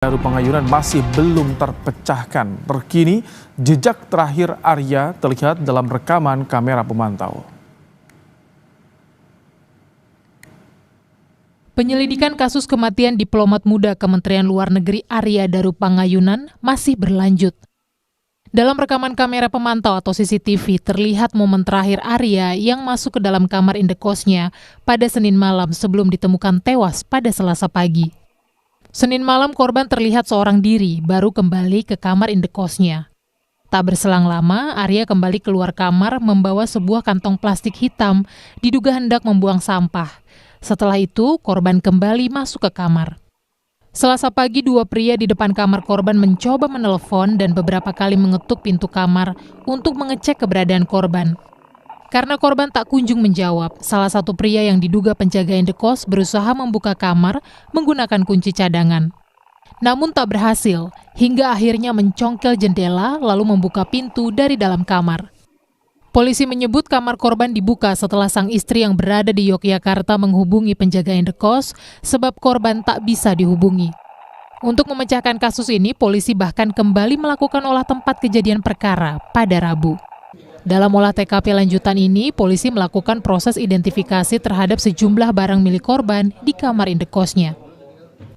Daru Pangayunan masih belum terpecahkan. Terkini, jejak terakhir Arya terlihat dalam rekaman kamera pemantau. Penyelidikan kasus kematian diplomat muda Kementerian Luar Negeri Arya Daru Pangayunan masih berlanjut. Dalam rekaman kamera pemantau atau CCTV terlihat momen terakhir Arya yang masuk ke dalam kamar indekosnya pada Senin malam sebelum ditemukan tewas pada Selasa pagi. Senin malam korban terlihat seorang diri baru kembali ke kamar indekosnya. Tak berselang lama, Arya kembali keluar kamar membawa sebuah kantong plastik hitam diduga hendak membuang sampah. Setelah itu, korban kembali masuk ke kamar. Selasa pagi, dua pria di depan kamar korban mencoba menelpon dan beberapa kali mengetuk pintu kamar untuk mengecek keberadaan korban. Karena korban tak kunjung menjawab, salah satu pria yang diduga penjaga indekos berusaha membuka kamar menggunakan kunci cadangan. Namun tak berhasil, hingga akhirnya mencongkel jendela lalu membuka pintu dari dalam kamar. Polisi menyebut kamar korban dibuka setelah sang istri yang berada di Yogyakarta menghubungi penjaga indekos sebab korban tak bisa dihubungi. Untuk memecahkan kasus ini, polisi bahkan kembali melakukan olah tempat kejadian perkara pada Rabu. Dalam olah TKP lanjutan ini, polisi melakukan proses identifikasi terhadap sejumlah barang milik korban di kamar indekosnya.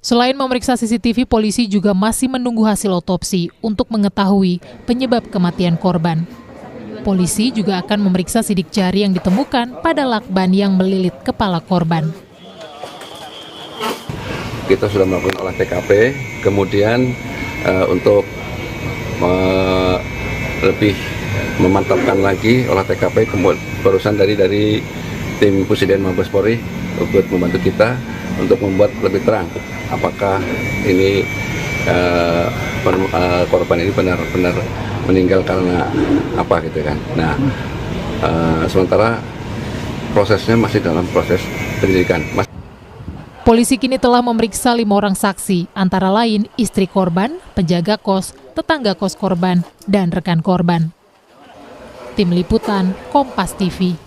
Selain memeriksa CCTV, polisi juga masih menunggu hasil otopsi untuk mengetahui penyebab kematian korban. Polisi juga akan memeriksa sidik jari yang ditemukan pada lakban yang melilit kepala korban. Kita sudah melakukan olah TKP, kemudian untuk lebih memantapkan lagi olah TKP, barusan dari tim Pusdin Mabes Polri untuk membantu kita untuk membuat lebih terang apakah ini korban ini benar-benar meninggal karena apa gitu kan. Nah, sementara prosesnya masih dalam proses penyelidikan. Polisi kini telah memeriksa 5 orang saksi, antara lain istri korban, penjaga kos, tetangga kos korban, dan rekan korban. Tim Liputan, Kompas TV.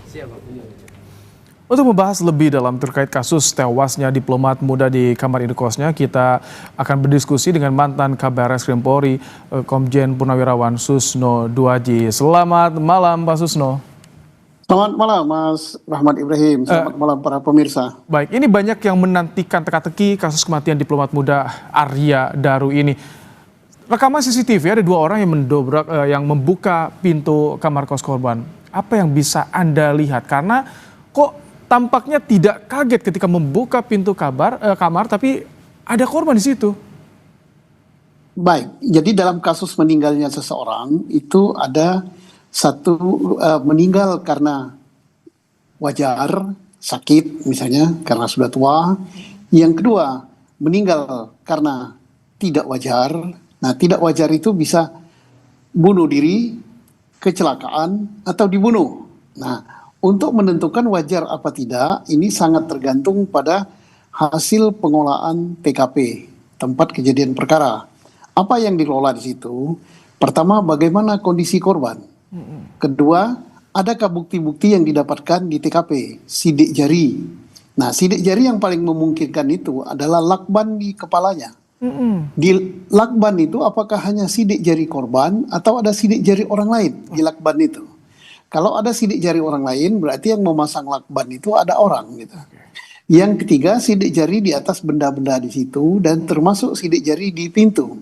Untuk membahas lebih dalam terkait kasus tewasnya diplomat muda di kamar indekosnya, kita akan berdiskusi dengan mantan Kabares Krim Polri, Komjen Purnawirawan Susno Duaji. Selamat malam, Pak Susno. Selamat malam, Mas Rahmat Ibrahim. Selamat malam para pemirsa. Baik, ini banyak yang menantikan teka-teki kasus kematian diplomat muda Arya Daru ini. Rekaman CCTV ada 2 orang yang mendobrak, yang membuka pintu kamar kos korban. Apa yang bisa Anda lihat? Karena kok tampaknya tidak kaget ketika membuka pintu kamar, tapi ada korban di situ. Baik, jadi dalam kasus meninggalnya seseorang itu ada satu meninggal karena wajar, sakit misalnya karena sudah tua. Yang kedua, meninggal karena tidak wajar. Nah, tidak wajar itu bisa bunuh diri, kecelakaan, atau dibunuh. Nah, untuk menentukan wajar apa tidak, ini sangat tergantung pada hasil pengolahan TKP, tempat kejadian perkara. Apa yang dikelola di situ? Pertama, bagaimana kondisi korban. Kedua, adakah bukti-bukti yang didapatkan di TKP, sidik jari. Nah, sidik jari yang paling memungkinkan itu adalah lakban di kepalanya. Di lakban itu apakah hanya sidik jari korban atau ada sidik jari orang lain di lakban itu? Kalau ada sidik jari orang lain berarti yang memasang lakban itu ada orang gitu. Yang ketiga, sidik jari di atas benda-benda di situ dan termasuk sidik jari di pintu.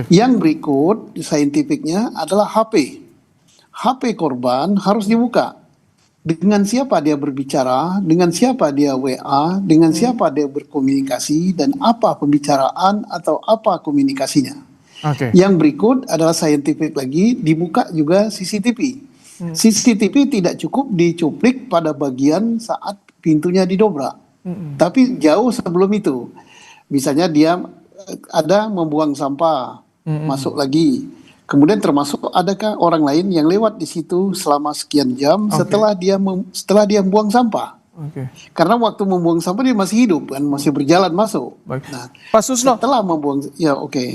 Yang berikut saintifiknya adalah HP. HP korban harus dibuka. Dengan siapa dia berbicara, dengan siapa dia WA, dengan siapa dia berkomunikasi, dan apa pembicaraan atau apa komunikasinya. Yang berikut adalah saintifik lagi, dibuka juga CCTV. CCTV tidak cukup dicuplik pada bagian saat pintunya didobrak, tapi jauh sebelum itu. Misalnya dia ada membuang sampah, masuk lagi. Kemudian termasuk adakah orang lain yang lewat di situ selama sekian jam setelah dia membuang sampah. Karena waktu membuang sampah dia masih hidup kan, masih berjalan masuk. Nah, Pak Susno, setelah membuang,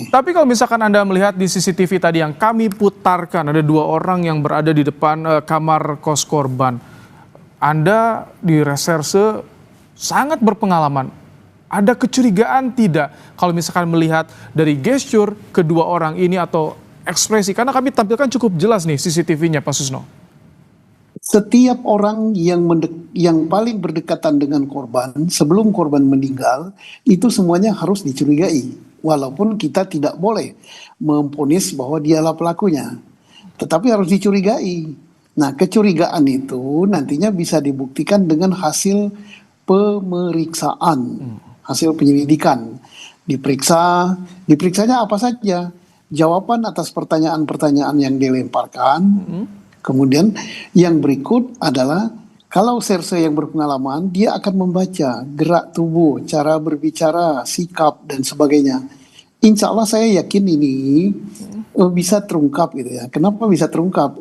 Tapi kalau misalkan Anda melihat di CCTV tadi yang kami putarkan, ada 2 orang yang berada di depan kamar kos korban. Anda di reserse sangat berpengalaman. Ada kecurigaan tidak kalau misalkan melihat dari gesture kedua orang ini atau ekspresi? Karena kami tampilkan cukup jelas nih CCTV-nya, Pak Susno. Setiap orang yang paling berdekatan dengan korban sebelum korban meninggal itu semuanya harus dicurigai, walaupun kita tidak boleh memvonis bahwa dialah pelakunya, tetapi harus dicurigai. Nah, kecurigaan itu nantinya bisa dibuktikan dengan hasil pemeriksaan, hasil penyelidikan. Diperiksanya apa saja? Jawaban atas pertanyaan-pertanyaan yang dilemparkan. Kemudian yang berikut adalah kalau serse yang berpengalaman, dia akan membaca gerak tubuh, cara berbicara, sikap, dan sebagainya. Insya Allah saya yakin ini bisa terungkap gitu ya. Kenapa bisa terungkap?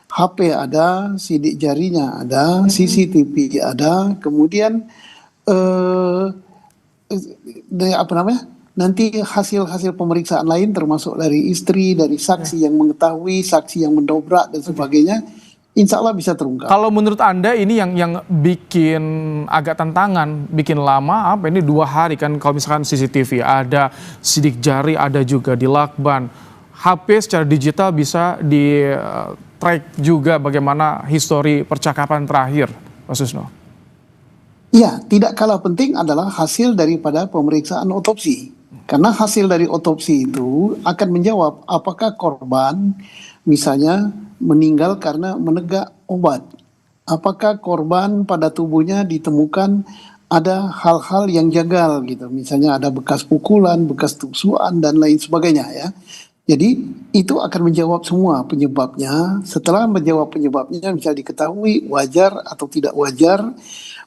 HP ada, sidik jarinya ada, CCTV ada, kemudian nanti hasil-hasil pemeriksaan lain termasuk dari istri, dari saksi yang mengetahui, saksi yang mendobrak dan sebagainya, insya Allah bisa terungkap. Kalau menurut Anda ini yang bikin agak tantangan, bikin lama apa ini 2 hari kan kalau misalkan CCTV, ada sidik jari, ada juga di lakban. HP secara digital bisa di track juga bagaimana histori percakapan terakhir, Pak Susno. Ya, tidak kalah penting adalah hasil daripada pemeriksaan otopsi. Karena hasil dari otopsi itu akan menjawab apakah korban misalnya meninggal karena menegak obat. Apakah korban pada tubuhnya ditemukan ada hal-hal yang janggal gitu. Misalnya ada bekas pukulan, bekas tusukan dan lain sebagainya ya. Jadi itu akan menjawab semua penyebabnya. Setelah menjawab penyebabnya bisa diketahui wajar atau tidak wajar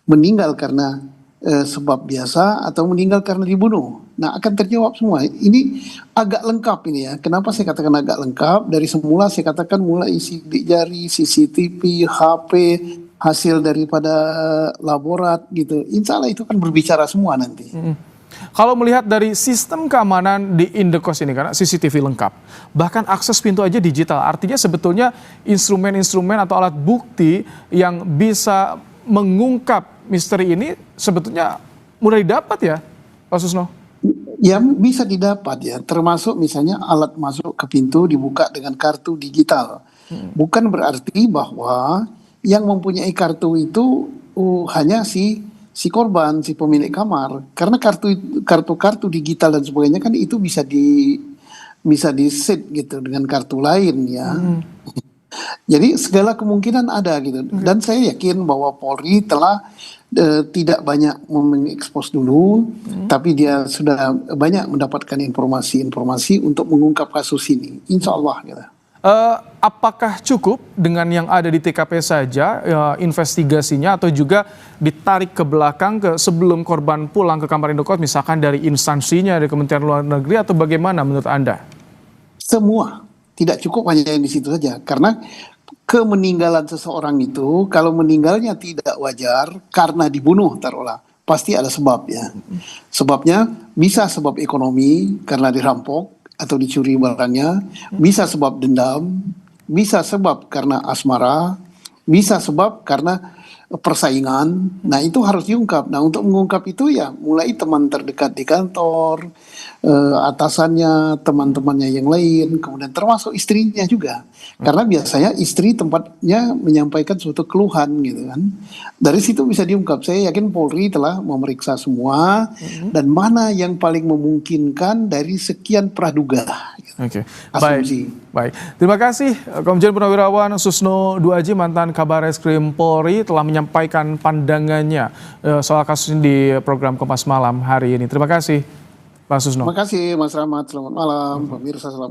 meninggal karena sebab biasa atau meninggal karena dibunuh. Nah, akan terjawab semua. Ini agak lengkap ini ya. Kenapa saya katakan agak lengkap? Dari semula saya katakan mulai sidik jari, CCTV, HP, hasil daripada laborat gitu. Insya Allah itu kan berbicara semua nanti. Kalau melihat dari sistem keamanan di Indekos ini, karena CCTV lengkap, bahkan akses pintu aja digital, artinya sebetulnya instrumen-instrumen atau alat bukti yang bisa mengungkap misteri ini sebetulnya mudah didapat ya, Pak Susno? Ya bisa didapat ya, termasuk misalnya alat masuk ke pintu dibuka dengan kartu digital. Bukan berarti bahwa yang mempunyai kartu itu hanya si korban, si pemilik kamar. Karena kartu digital dan sebagainya kan itu bisa di set gitu dengan kartu lain ya. Jadi segala kemungkinan ada gitu. Dan saya yakin bahwa Polri telah tidak banyak mengekspos dulu, tapi dia sudah banyak mendapatkan informasi-informasi untuk mengungkap kasus ini. Insya Allah gitu. Apakah cukup dengan yang ada di TKP saja investigasinya atau juga ditarik ke belakang sebelum korban pulang ke kamar Indokos misalkan dari instansinya, dari Kementerian Luar Negeri atau bagaimana menurut Anda? Semua, tidak cukup hanya yang di situ saja. Karena kemeninggalan seseorang itu kalau meninggalnya tidak wajar karena dibunuh taruhlah, pasti ada sebabnya. Sebabnya bisa sebab ekonomi karena dirampok atau dicuri barangnya, bisa sebab dendam, bisa sebab karena asmara, bisa sebab karena persaingan. Nah itu harus diungkap. Nah untuk mengungkap itu ya mulai teman terdekat di kantor, atasannya, teman-temannya yang lain, kemudian termasuk istrinya juga. Karena biasanya istri tempatnya menyampaikan suatu keluhan gitu kan. Dari situ bisa diungkap. Saya yakin Polri telah memeriksa semua dan mana yang paling memungkinkan dari sekian praduga. Gitu. Oke, baik. Terima kasih Komjen Purnawirawan Susno Duaji, mantan Kabar Eskrim Polri, telah menyampaikan pandangannya soal kasus ini di program Kompas Malam hari ini. Terima kasih, Pak Susno. Terima kasih Mas Rahmat. Selamat malam, pemirsa. Selamat